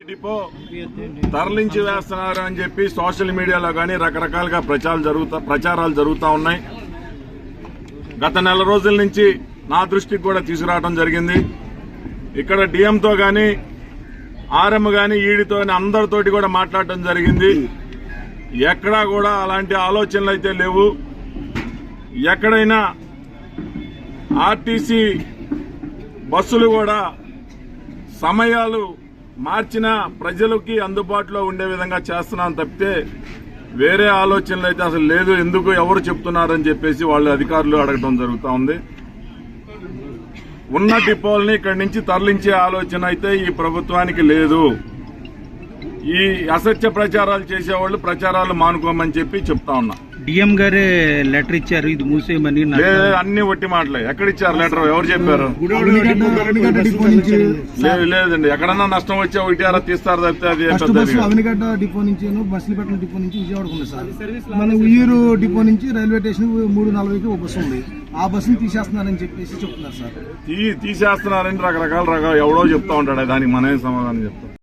Depot తరలించి వేస్తున్నారు అని చెప్పి సోషల్ మీడియాలో కానీ రకరకాలుగా ప్రచారాలు జరుగుతూ ఉన్నాయి. గత నెల రోజుల నుంచి నా దృష్టికి కూడా తీసుకురావడం జరిగింది. ఇక్కడ డిఎంతో కానీ ఆర్ఎం కానీ ఈడితో అందరితోటి కూడా మాట్లాడటం జరిగింది. ఎక్కడా కూడా అలాంటి ఆలోచనలు అయితే లేవు. ఎక్కడైనా ఆర్టీసీ బస్సులు కూడా సమయాలు మార్చిన ప్రజలకి అందుబాటులో ఉండే విధంగా చేస్తున్నాం తప్పితే వేరే ఆలోచనలు అయితే అసలు లేదు. ఎందుకు ఎవరు చెప్తున్నారని చెప్పేసి వాళ్ళు అధికారులు అడగడం జరుగుతూ ఉంది. ఉన్న డిపోల్ని ఇక్కడి నుంచి తరలించే ఆలోచన అయితే ఈ ప్రభుత్వానికి లేదు. ఈ అసత్య ప్రచారాలు చేసేవాళ్ళు ప్రచారాలు మానుకోమని చెప్పి చెప్తా ఉన్నా. డిఎం గారే లెటర్ ఇచ్చారు, ఇది మూసేయమని. అన్ని ఒట్టి మాటలే. ఎక్కడిచ్చారు లెటర్? ఎవరు చెప్పారు? లేదండి, ఎక్కడన్నా నష్టం వచ్చే ఒకటి అలా తీస్తారు తప్పితే అది అవనిగడ్డ డిపో నుంచి మచిలీపట్నం డిపో నుంచి విజయవాడకు ఉంది సార్. మన ఉయ్యూరు డిపో నుంచి రైల్వే స్టేషన్ 3:40కి ఒక బస్సు ఉంది. ఆ బస్సుని తీసేస్తున్నారని చెప్పేసి చెప్తున్నారు సార్. తీసేస్తున్నారని రకరకాల ఎవడో చెప్తా ఉంటాడు. దానికి మనమే సమాధానం చెప్తాం.